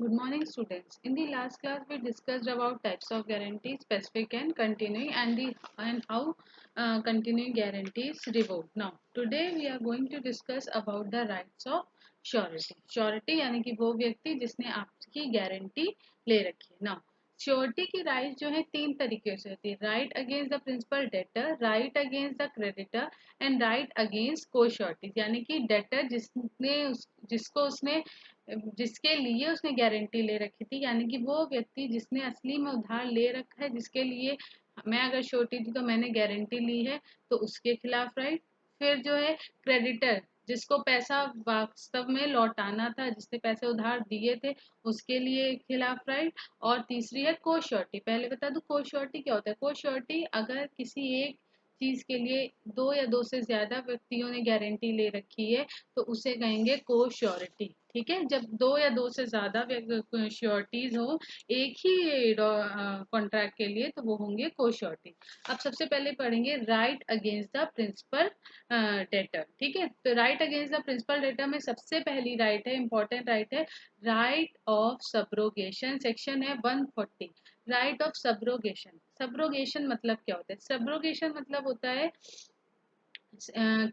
Good morning, students. In the last class, we discussed about types of guarantees, specific and continuing, and how continuing guarantees revoke. Now, today we are going to discuss about the rights of surety. Surety यानी कि वो व्यक्ति जिसने आपकी guarantee ले रखी है. Now surety की राइट जो है तीन तरीके से होती है. Right against the principal debtor, right against the creditor and right against co surety. यानी कि डेटर जिसके लिए उसने गारंटी ले रखी थी, यानी कि वो व्यक्ति जिसने असली में उधार ले रखा है, जिसके लिए मैं अगर श्योरिटी थी तो मैंने गारंटी ली है, तो उसके खिलाफ राइट. फिर जो है क्रेडिटर, जिसको पैसा वास्तव में लौटाना था, जिसने पैसे उधार दिए थे, उसके लिए खिलाफ राइट. और तीसरी है को श्योरिटी. पहले बता दूं को श्योरिटी क्या होता है. को श्योरिटी अगर किसी एक चीज के लिए दो या दो से ज्यादा व्यक्तियों ने गारंटी ले रखी है, तो उसे कहेंगे को श्योरिटी. ठीक है. जब दो या दो से ज्यादा श्योरिटीज हो एक ही कॉन्ट्रैक्ट के लिए, तो वो होंगे को श्योरिटी. अब सबसे पहले पढ़ेंगे right against the principal debtor. ठीक है. तो right against the principal debtor में सबसे पहली राइट है, इंपॉर्टेंट राइट है, राइट ऑफ सब्रोगेशन. सेक्शन है 140. Right of subrogation. सब्रोगेशन मतलब क्या होता है. सब्रोगेशन मतलब होता है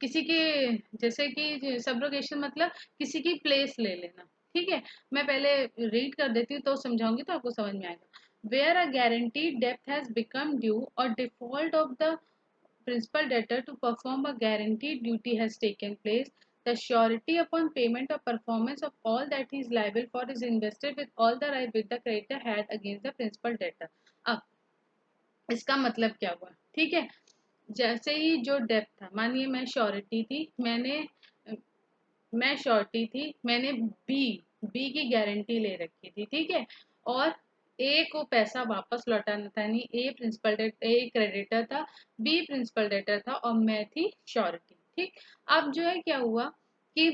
किसी के, जैसे कि सब्रोगेशन मतलब किसी की प्लेस ले लेना. ठीक है. मैं पहले रीड कर देती हूँ तो समझाऊंगी, तो आपको समझ में आएगा. वेयर अ गारंटीड डेप्थ हैज बिकम ड्यू और default of the principal debtor to perform a guaranteed duty has taken place, the surety upon payment or performance of all that he is liable for is invested with all the right with the creditor had against the principal debtor. अब इसका मतलब क्या हुआ. ठीक है. जैसे ही जो depth था, मानिए मैं श्योरिटी थी, मैंने बी की गारंटी ले रखी थी. ठीक है. और ए को पैसा वापस लौटाना था, यानी ए क्रेडिटर था, बी प्रिंसिपल डेटर था और मैं थी श्योरिटी. ठीक. अब जो है क्या हुआ कि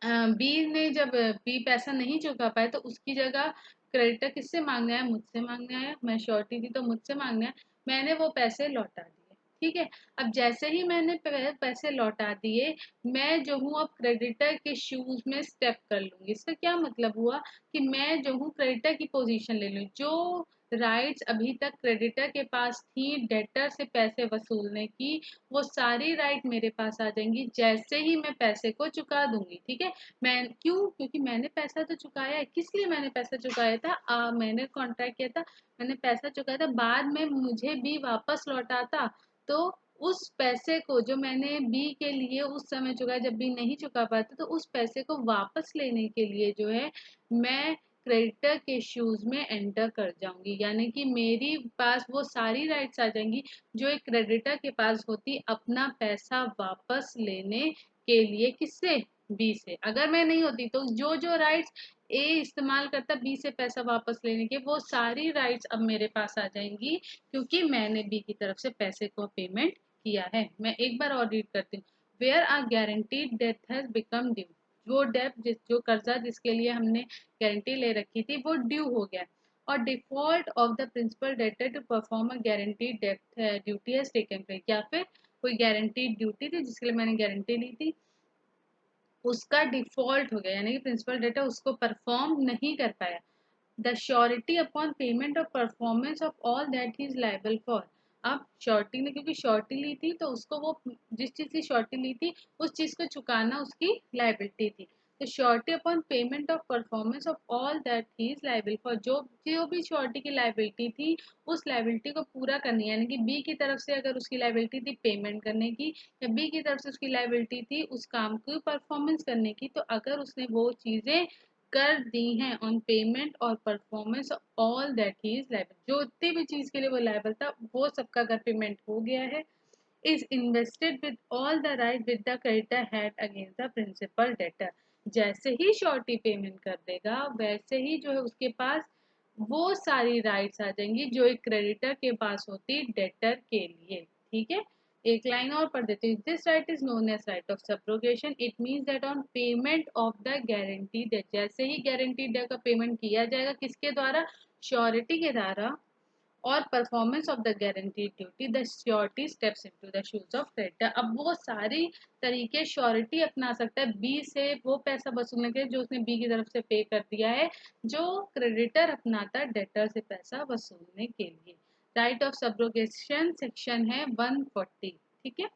बी ने जब बी पैसा नहीं चुका पाया, तो उसकी जगह क्रेडिटर किससे मांगने आया. मुझसे मांगने आया. मैं श्योरिटी थी तो मुझसे मांगने आया. मैंने वो पैसे लौटा दिए. ठीक है. अब जैसे ही मैंने पैसे लौटा दिए, मैं जो हूँ अब क्रेडिटर के शूज में स्टेप कर लूंगी. इसका क्या मतलब हुआ कि मैं जो हूँ क्रेडिटर की पोजीशन ले लूँ. जो राइट्स अभी तक क्रेडिटर के पास थी डेटर से पैसे वसूलने की, वो सारी राइट मेरे पास आ जाएंगी जैसे ही मैं पैसे को चुका दूंगी. ठीक है. मैं क्योंकि मैंने पैसा तो चुकाया है. किस लिए मैंने पैसा चुकाया था. मैंने कॉन्ट्रैक्ट किया था, मैंने पैसा चुकाया था, बाद में मुझे बी वापस लौटाता, तो उस पैसे को जो मैंने बी के लिए उस समय चुकाया, जब बी नहीं चुका पाता, तो उस पैसे को वापस लेने के लिए जो है मैं क्रेडिटर के शूज में एंटर कर जाऊंगी. यानी कि मेरी पास वो सारी राइट्स आ जाएंगी जो एक क्रेडिटर के पास होती अपना पैसा वापस लेने के लिए. किससे. बी से. अगर मैं नहीं होती तो जो जो राइट्स ए इस्तेमाल करता बी से पैसा वापस लेने के, वो सारी राइट्स अब मेरे पास आ जाएंगी क्योंकि मैंने बी की तरफ से पैसे को पेमेंट किया है. मैं एक बार और रीड करती हूँ. Where are guaranteed debt has become due. जो जो कर्जा जिसके लिए हमने गारंटी ले रखी थी, वो ड्यू हो गया. और default of the principal debtor to perform a guaranteed debt duty has taken place. या फिर कोई गारंटीड ड्यूटी थी जिसके लिए मैंने गारंटी ली थी, उसका डिफॉल्ट हो गया, यानी कि प्रिंसिपल डेटर उसको परफॉर्म नहीं कर पाया. The surety upon payment of performance of all that he is liable for. अब श्योरिटी ने क्योंकि श्योरिटी ली थी, तो उसको वो जिस चीज की श्योरिटी ली थी उस चीज को चुकाना उसकी लाइबिलिटी थी. तो surety upon payment of performance of all that he is liable for. जो जो भी श्योरिटी की लाइबिलिटी थी, उस लाइबिलिटी को पूरा करनी है. यानी कि बी की तरफ से अगर उसकी लाइबिलिटी थी पेमेंट करने की, या बी की तरफ से उसकी लाइबिलिटी थी उस काम की परफॉर्मेंस करने की, तो अगर उसने वो चीजें कर दी हैं ऑन पेमेंट और performance all that he is liable, जो जितनी भी चीज के लिए वो लायबल था वो सबका अगर पेमेंट हो गया है, is invested with all the right with the creditor had against the principal debtor. जैसे ही श्योरिटी पेमेंट कर देगा, वैसे ही जो है उसके पास वो सारी राइट्स आ जाएंगी जो एक क्रेडिटर के पास होती डेटर के लिए. ठीक है. एक लाइन और पढ़ देती हूँ. This right is known as right of subrogation. It means that on payment of the guaranteed debt, जैसे ही गारंटी डेट का पेमेंट किया जाएगा, किसके द्वारा. श्योरिटी के द्वारा. और performance of the guaranteed duty the surety steps into the shoes of creditor. अब वो सारी तरीके श्योरिटी अपना सकता है बी से वो पैसा वसूलने के जो उसने बी की तरफ से पे कर दिया है, जो क्रेडिटर अपनाता है डेटर से पैसा वसूलने के लिए। राइट ऑफ सब्रोगेशन सेक्शन है 140। ठीक है,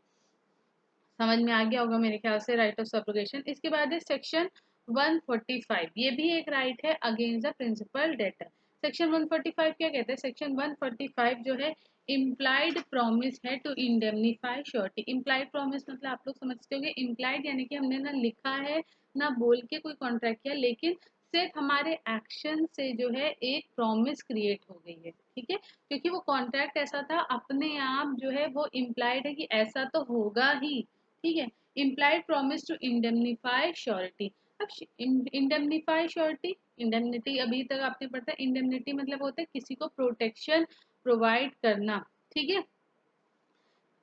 समझ में आ गया होगा मेरे ख्याल से राइट ऑफ सब्रोगेशन। इसके बाद है सेक्शन 145, ये भी एक राइट है against the principal debtor. Section 145 क्या कहते हैं? सेक्शन 145 जो है इम्प्लाइड प्रॉमिस है to indemnify surety. Implied promise मतलब आप लोग समझते होंगे, इम्प्लाइड यानी कि हमने ना लिखा है ना बोल के कोई कॉन्ट्रैक्ट किया, लेकिन सिर्फ हमारे एक्शन से जो है एक प्रॉमिस क्रिएट हो गई है। ठीक है, क्योंकि वो कॉन्ट्रैक्ट ऐसा था अपने आप जो है वो इम्प्लाइड है कि ऐसा तो होगा ही। ठीक है, implied promise to indemnify surety. अब इंडेमनीफाई श्योरिटी, इंडेमनिटी अभी तक आपने पढ़ा था, इंडेमनिटी मतलब होता है किसी को प्रोटेक्शन प्रोवाइड करना। ठीक है,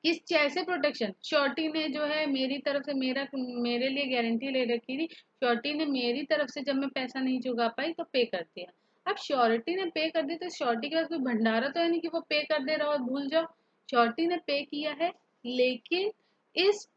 किस जैसे प्रोटेक्शन, श्योरिटी ने जो है मेरी तरफ से मेरे लिए गारंटी ले रखी थी, श्योरिटी ने मेरी तरफ से जब मैं पैसा नहीं चुका पाई तो पे कर दिया। अब श्योरिटी ने पे कर दी तो श्योरिटी के पास कोई भंडारा तो है नहीं कि वो पे कर दे रहा और भूल जाओ। श्योरिटी ने पे किया है, लेकिन इस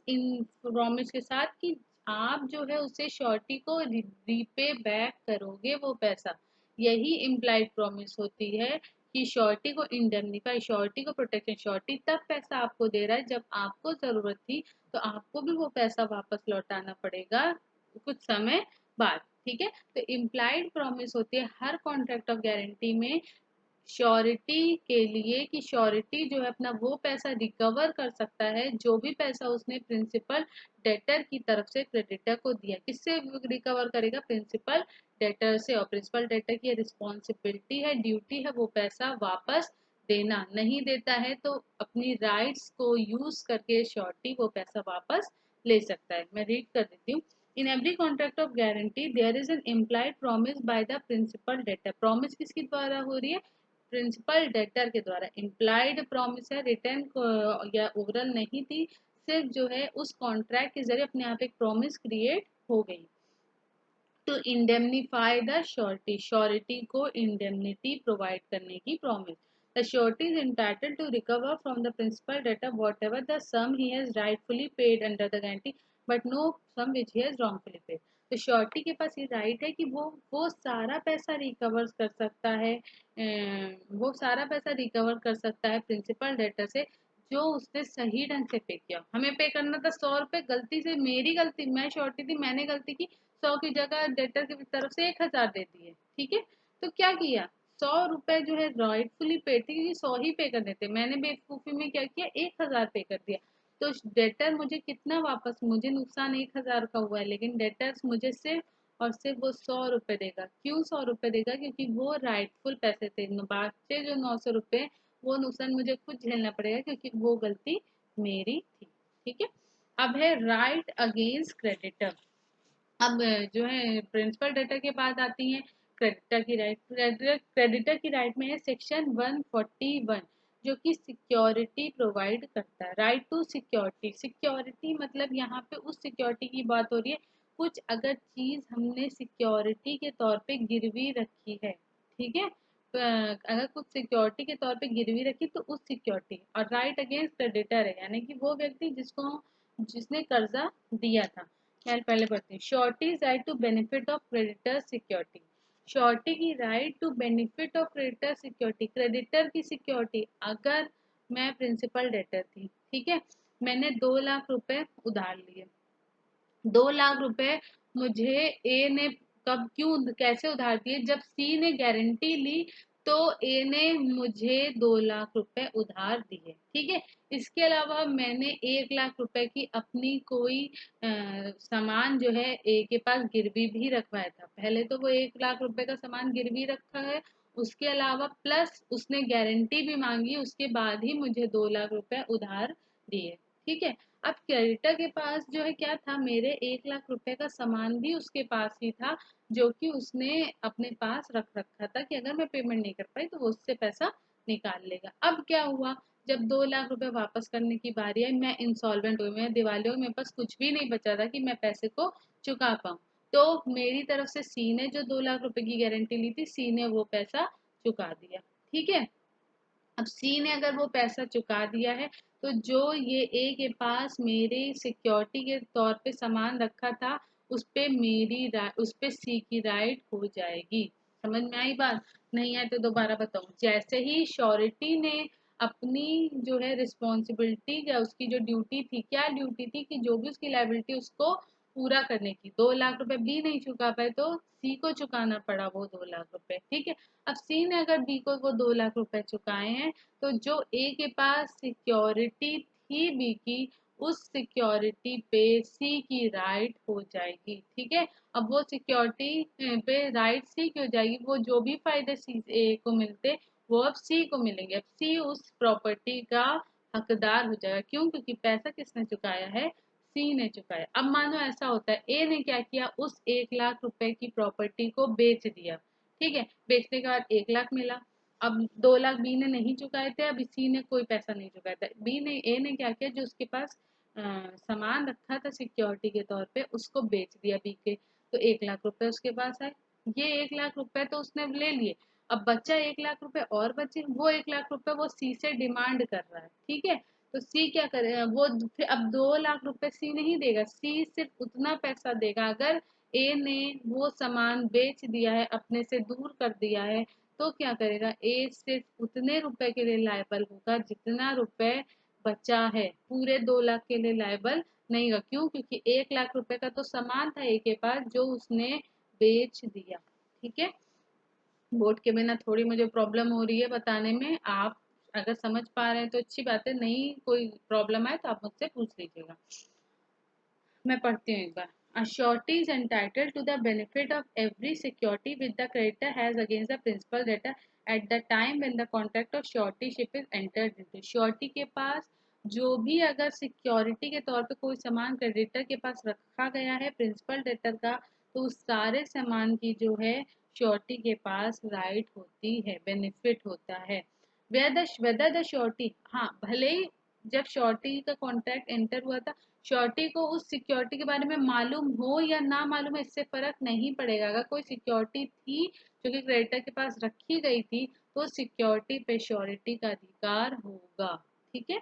इन प्रॉमिस के साथ कि आप जो है उसे श्योरिटी को रीपे बैक करोगे वो पैसा। यही इम्प्लाइड प्रॉमिस होती है कि श्योरिटी को इंडेमनीफाई, श्योरिटी को प्रोटेक्शन, श्योरिटी तब पैसा आपको दे रहा है जब आपको जरूरत थी, तो आपको भी वो पैसा वापस लौटाना पड़ेगा कुछ समय बाद। ठीक है, तो इम्प्लाइड प्रॉमिस होती है हर कॉन्ट्रैक्ट ऑफ गारंटी में श्योरिटी के लिए कि श्योरिटी जो है अपना वो पैसा रिकवर कर सकता है जो भी पैसा उसने प्रिंसिपल डेटर की तरफ से क्रेडिटर को दिया। किससे रिकवर करेगा? प्रिंसिपल डेटर से। और प्रिंसिपल डेटर की रिस्पॉन्सिबिलिटी है, ड्यूटी है वो पैसा वापस देना। नहीं देता है तो अपनी राइट्स को यूज करके श्योरिटी वो पैसा वापस ले सकता है। मैं रीड कर देती हूँ। In every contract of guarantee, there is an implied promise by the principal debtor. Promise किसके द्वारा हो रही है? प्रिंसिपल डेटर के द्वारा। इम्प्लाइड प्रॉमिस है, रिटर्न या ओरल नहीं थी, सिर्फ जो है उस कॉन्ट्रैक्ट के जरिए अपने आप एक प्रॉमिस क्रिएट हो गई। To indemnify the surety, surety को इंडेमनिटी प्रोवाइड करने की promise. The surety is entitled to recover from the principal debtor whatever the sum he has rightfully paid under the guarantee but no sum which he has wrongfully paid. तो surety के पास ये right है कि वो सारा पैसा recover कर सकता है, वो सारा पैसा रिकवर कर सकता है प्रिंसिपल डेटर से जो उसने सही ढंग से पे किया। हमें पे करना था 100 रुपए, गलती से मेरी गलती, मैं श्योरिटी थी, मैंने गलती की 100 की जगह डेटर की तरफ से 1000 दे दिए। ठीक है, तो क्या किया? 100 रुपए जो है राइटफुली पेड थे क्योंकि 100 ही पे कर देते, मैंने बेवकूफी में क्या किया 1000 पे कर दिया। तो डेटर मुझे कितना वापस, मुझे नुकसान 1000 का हुआ है, लेकिन डेटर्स मुझे सिर्फ और सिर्फ वो 100 रुपए देगा। क्यों 100 रुपए देगा? क्योंकि वो राइटफुल पैसे थे, बाकी जो 900 रुपए वो नुकसान मुझे खुद झेलना पड़ेगा क्योंकि वो गलती मेरी थी। ठीक है, अब है राइट अगेंस्ट क्रेडिटर। अब जो है प्रिंसिपल डेटर के बाद आती है क्रेडिटर की राइट। क्रेडिटर की राइट में है सेक्शन 141 जो कि सिक्योरिटी प्रोवाइड करता है। राइट टू सिक्योरिटी, सिक्योरिटी मतलब यहाँ पे उस सिक्योरिटी की बात हो रही है, कुछ अगर चीज हमने सिक्योरिटी के तौर पे गिरवी रखी है। ठीक है, अगर कुछ सिक्योरिटी के तौर पे गिरवी रखी तो उस सिक्योरिटी। और राइट अगेंस्ट क्रेडिटर है यानी कि वो व्यक्ति जिसने कर्जा दिया था। पहले पढ़ते हैं। Surety right to benefit of creditor security, surety की right to benefit of creditor security, creditor की सिक्योरिटी। अगर मैं प्रिंसिपल डेटर थी, ठीक है, मैंने 2 लाख रुपए उधार लिए, 2 लाख रुपए मुझे ए ने कब क्यों कैसे उधार दिए? जब सी ने गारंटी ली तो ए ने मुझे 2 लाख रुपए उधार दिए। ठीक है, इसके अलावा मैंने 1 लाख रुपए की अपनी कोई सामान जो है ए के पास गिरवी भी रखवाया था। पहले तो वो 1 लाख रुपए का सामान गिरवी रखा है, उसके अलावा प्लस उसने गारंटी भी मांगी, उसके बाद ही मुझे 2 लाख रुपए उधार दिए। ठीक है, अब क्रेडिटर के पास जो है क्या था? मेरे 1 लाख रुपए का सामान भी उसके पास ही था जो कि उसने अपने पास रख रखा था कि अगर मैं पेमेंट नहीं कर पाई तो वो उससे पैसा निकाल लेगा। अब क्या हुआ? जब 2 लाख रुपए वापस करने की बारी आई, मैं इंसॉल्वेंट हुई, मैं दिवाली हुई, मेरे पास कुछ भी नहीं बचा था कि मैं पैसे को चुका पाऊँ। तो मेरी तरफ से सी ने जो 2 लाख रुपए की गारंटी ली थी, सी ने वो पैसा चुका दिया। ठीक है। अब सी ने अगर वो पैसा चुका दिया है तो जो ये ए के पास मेरे सिक्योरिटी के तौर पे सामान रखा था उस पे सी की राइट हो जाएगी। समझ में आई बात? नहीं आए तो दोबारा बताऊं। जैसे ही श्योरिटी ने अपनी जो है रिस्पॉन्सिबिलिटी या उसकी जो ड्यूटी थी, क्या ड्यूटी थी कि जो भी उसकी लाइबिलिटी उसको पूरा करने की, 2 लाख रुपए बी नहीं चुका पाए तो सी को चुकाना पड़ा वो 2 लाख रुपए। ठीक है। अब सी ने अगर बी को वो 2 लाख रुपए चुकाए हैं तो जो ए के पास सिक्योरिटी थी बी की, उस सिक्योरिटी पे सी की राइट हो जाएगी। ठीक है। अब वो सिक्योरिटी पे राइट सी की हो जाएगी, वो जो भी फायदे सी ए को मिलते वो अब सी को मिलेंगे। अब सी उस प्रॉपर्टी का हकदार हो जाएगा। क्यों? क्योंकि पैसा किसने चुकाया है? सी ने चुकाया। अब मानो ऐसा होता है ए ने क्या किया, उस 1 लाख रुपए की प्रॉपर्टी को बेच दिया। ठीक है। बेचने के बाद 1 लाख मिला। अब 2 लाख बी ने नहीं चुकाए थे, अब सी ने कोई पैसा नहीं चुकाया था। बी ने ए ने क्या किया, जो उसके पास सामान रखा था सिक्योरिटी के तौर पे उसको बेच दिया बी के, तो 1 लाख रुपए उसके पास आए। ये 1 लाख रुपए तो उसने ले लिए। अब बच्चा 1 लाख रुपए और बचे, वो 1 लाख रुपए वो सी से डिमांड कर रहा है। ठीक है। तो सी क्या करे, वो फिर अब 2 लाख रुपए सी नहीं देगा, सी सिर्फ उतना पैसा देगा अगर ए ने वो सामान बेच दिया है, अपने से दूर कर दिया है। तो क्या करेगा, ए सिर्फ उतने रुपए के लिए लायबल होगा जितना रुपए बचा है, पूरे 2 लाख के लिए लायबल नहीं होगा। क्यों? क्योंकि 1 लाख रुपए का तो सामान था ए के पास जो उसने बेच दिया। ठीक है। बोर्ड के बिना थोड़ी मुझे प्रॉब्लम हो रही है बताने में। आप अगर समझ पा रहे हैं तो अच्छी बात है, नहीं कोई प्रॉब्लम है तो आप मुझसे पूछ लीजिएगा। मैं पढ़ती हूँ एक बार। A surety is entitled to the benefit of every security which the creditor has against the principal debtor at the time when the contract of suretyship is entered into। Surety के पास जो भी अगर सिक्योरिटी के तौर पे कोई सामान creditor के पास रखा गया है प्रिंसिपल डेटर का, तो उस सारे सामान की जो है श्योरिटी के पास राइट होती है, बेनिफिट होता है। वेदर द श्योरिटी, हाँ भले ही जब श्योरिटी का कॉन्ट्रैक्ट एंटर हुआ था, श्योरिटी को उस सिक्योरिटी के बारे में मालूम हो या ना मालूम है इससे फर्क नहीं पड़ेगा। अगर कोई सिक्योरिटी थी जो कि क्रेडिटर के पास रखी गई थी तो सिक्योरिटी पे श्योरिटी का अधिकार होगा। ठीक है।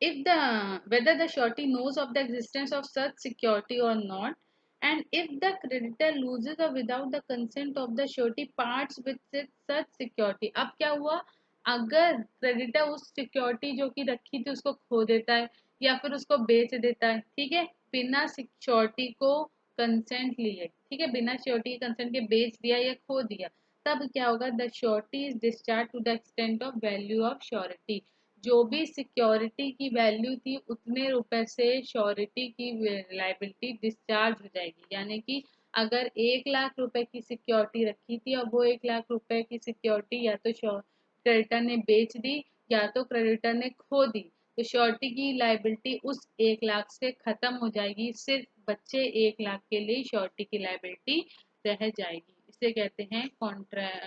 if the whether the surety knows of the existence of such security or not, and if the creditor loses or without the consent of the surety parts with such security। अब क्या हुआ, अगर creditor उस security जो कि रखी थी उसको खो देता है या फिर उसको बेच देता है, ठीक है, बिना सिक्योरिटी को कंसेंट लिए, ठीक है, बिना श्योरिटी के कंसेंट के बेच दिया या खो दिया, तब क्या होगा, the surety is discharge to the extent of value of surety. जो भी सिक्योरिटी की वैल्यू थी उतने रुपए से श्योरिटी की लाइबिलिटी डिस्चार्ज हो जाएगी। यानी कि अगर 1 लाख रुपए की सिक्योरिटी रखी थी और वो 1 लाख रुपए की सिक्योरिटी या तो क्रेडिटर ने बेच दी या तो क्रेडिटर ने खो दी, तो श्योरिटी की लाइबिलिटी उस 1 लाख से खत्म हो जाएगी, सिर्फ बच्चे 1 लाख के लिए श्योरिटी की लाइबिलिटी रह जाएगी। इसे कहते हैं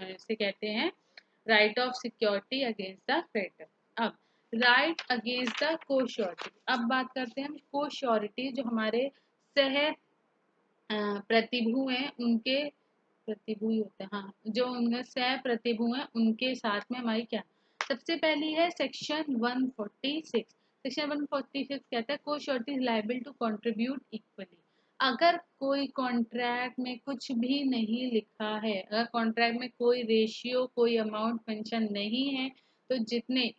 इसे कहते हैं right of security against the creditor. अब राइट अगेंस्ट द को श्योरिटी, अब बात करते हैं हम को श्योरिटी, जो हमारे सह प्रतिभू हैं उनके, प्रतिभू ही होते हैं हाँ, जो उनके सह प्रतिभू हैं उनके साथ में हमारी क्या, सबसे पहली है सेक्शन 146। सेक्शन 146 कहता है co surety is liable to contribute equally. अगर कोई कॉन्ट्रैक्ट में कुछ भी नहीं लिखा है, अगर कॉन्ट्रैक्ट में कोई रेशियो कोई अमाउंट मेंशन नहीं है, तो जितने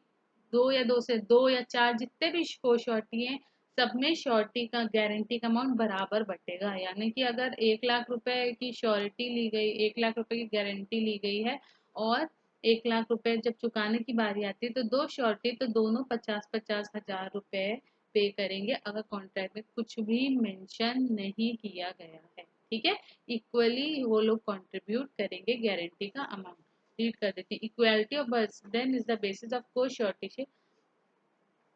दो या चार जितने भी को श्योरिटी हैं सब में श्योरिटी का गारंटी का अमाउंट बराबर बटेगा। यानी कि अगर 1 लाख रुपए की श्योरिटी ली गई, 1 लाख रुपए की गारंटी ली गई है और 1 लाख रुपए जब चुकाने की बारी आती है तो दो श्योरिटी तो दोनों 50-50 हजार रुपए पे करेंगे अगर कॉन्ट्रैक्ट में कुछ भी मेंशन नहीं किया गया है। ठीक है। इक्वली वो लोग कंट्रीब्यूट करेंगे गारंटी का अमाउंट। रीड कर देते हैं। Equality of burden is the basis of को surety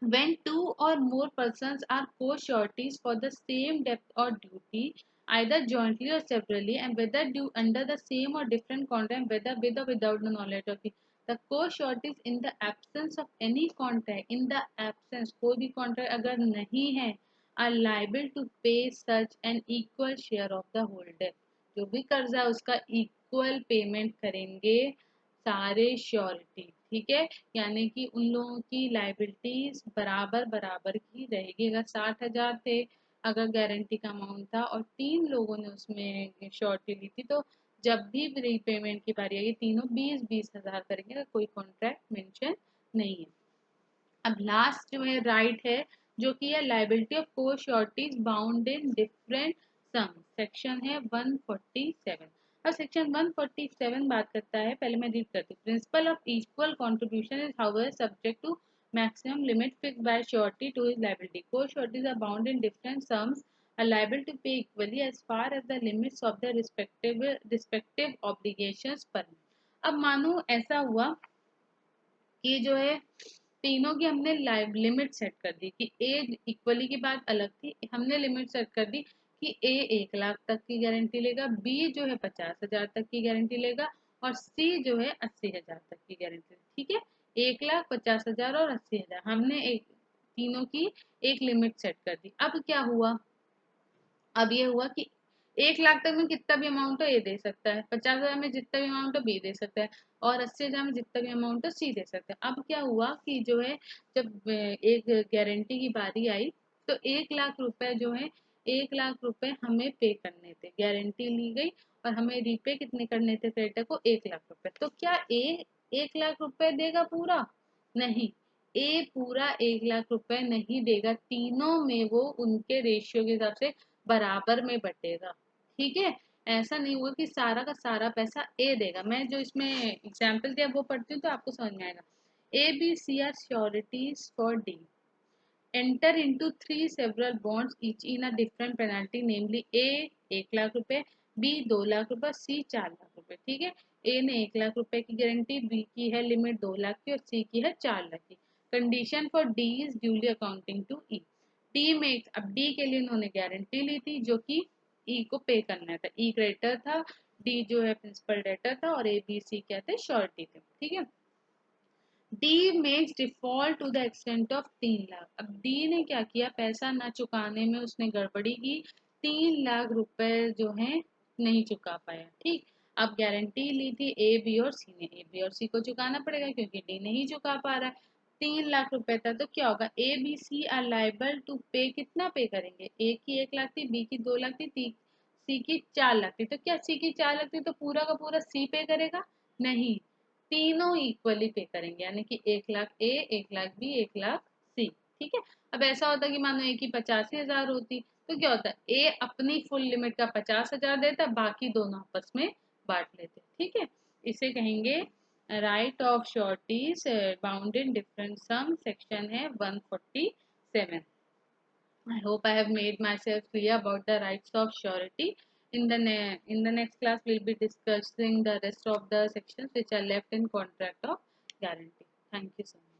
when two or more persons are co-sureties for the same debt or duty, either jointly or severally, and whether due under the same or different contract, whether with or without the knowledge of the co-sureties, in the absence of any contract, in the absence कोई भी contract अगर नहीं है, are liable to pay such an equal share of the whole debt। जो भी कर्जा उसका equal payment करेंगे सारे श्योरिटी, ठीक है, यानी कि उन लोगों की लाइबिलिटीज बराबर बराबर की रहेगी। अगर 60,000 थे, अगर गारंटी का अमाउंट था और 3 लोगों ने उसमें श्योरिटी ली थी, तो जब भी रीपेमेंट की बारी आएगी तीनों 20,000 करेंगे, अगर कोई कॉन्ट्रैक्ट मेंशन नहीं है। अब लास्ट जो है राइट है, जो कि है liability of co sureties bound in different sum, section है 147। और सेक्शन 147 बात करता है, पहले मैं रीड करती हूँ। Principal of equal contribution is however subject to maximum limit fixed by surety to his liability. Co-sureties are bound in different sums, are liable to pay equally as far as the limits of their respective obligations permit. अब मानो ऐसा हुआ कि जो है तीनों की हमने लिमिट सेट कर दी कि ए इक्वली की बात अलग थी, हमने लिमिट सेट कर दी कि ए 1 लाख तक की गारंटी लेगा, बी जो है 50,000 तक की गारंटी लेगा और सी जो है 80,000 तक की गारंटी, ठीक है। 1 लाख, 50,000 और 80,000 हमने एक तीनों की एक लिमिट सेट कर दी। अब क्या हुआ, अब ये हुआ कि 1 लाख तक में कितना भी अमाउंट हो ए दे सकता है, 50,000 में जितना भी अमाउंट हो बी दे सकता है और 80,000 में जितना भी अमाउंट हो सी दे सकता है। अब क्या हुआ कि जो है जब एक गारंटी की बारी आई, तो 1 लाख रुपए जो है 1 लाख रुपए हमें पे करने थे, गारंटी ली गई और हमें रीपे कितने करने थे क्रेडिटर को 1 लाख रुपए। तो क्या ए 1 लाख रुपए देगा पूरा? नहीं, ए पूरा 1 लाख रुपए नहीं देगा, तीनों में वो उनके रेशियो के हिसाब से बराबर में बटेगा, ठीक है। ऐसा नहीं हुआ कि सारा का सारा पैसा ए देगा। मैं जो इसमें एग्जाम्पल दिया वो पढ़ती हूँ तो आपको समझ में आएगा। A B C are sureties for D, enter into three several bonds each in a different penalty, namely A 1 lakh रुपए, B 2 लाख रुपए, C 4 लाख रुपए, ठीक है। A ने 1 लाख रुपए की गारंटी, B की है लिमिट 2 लाख की और C की है 4 लाख की। Condition for D is duly accounting to E। D में अब डी के लिए उन्होंने गारंटी ली थी जो कि ई को पे करना था, ई क्रेडिटर था, डी जो है प्रिंसिपल डेटर था और ए बी सी क्या थे, श्योरिटी थे, ठीक है। D makes default to the extent of 3 lakh. अब डी ने क्या किया, पैसा ना चुकाने में उसने गड़बड़ी की, 3 लाख रुपए जो है नहीं चुका पाया, ठीक। अब गारंटी ली थी ए बी और सी ने, ए बी और सी को चुकाना पड़ेगा क्योंकि डी नहीं चुका पा रहा है। 3 लाख रुपए था, तो क्या होगा, A B C are liable to pay, कितना पे करेंगे, ए की 1 लाख थी, बी की 2 लाख थी, सी की 4 लाख थी, तो क्या सी की 4 लाख थी तो पूरा का पूरा सी पे करेगा? नहीं, तीनों इक्वली पे करेंगे, यानी कि 1 लाख ए, 1 लाख बी, 1 लाख सी, ठीक है। अब ऐसा होता कि मानो ए की 85,000 होती, तो क्या होता, ए अपनी फुल लिमिट का 50,000 देता, बाकी दोनों आपस में बांट लेते, ठीक है। इसे कहेंगे right of sureties bound in different sum, section है 147। I hope I have made myself clear about the rights of surety. In the next class, we'll be discussing the rest of the sections which are left in contract of guarantee. Thank you so much.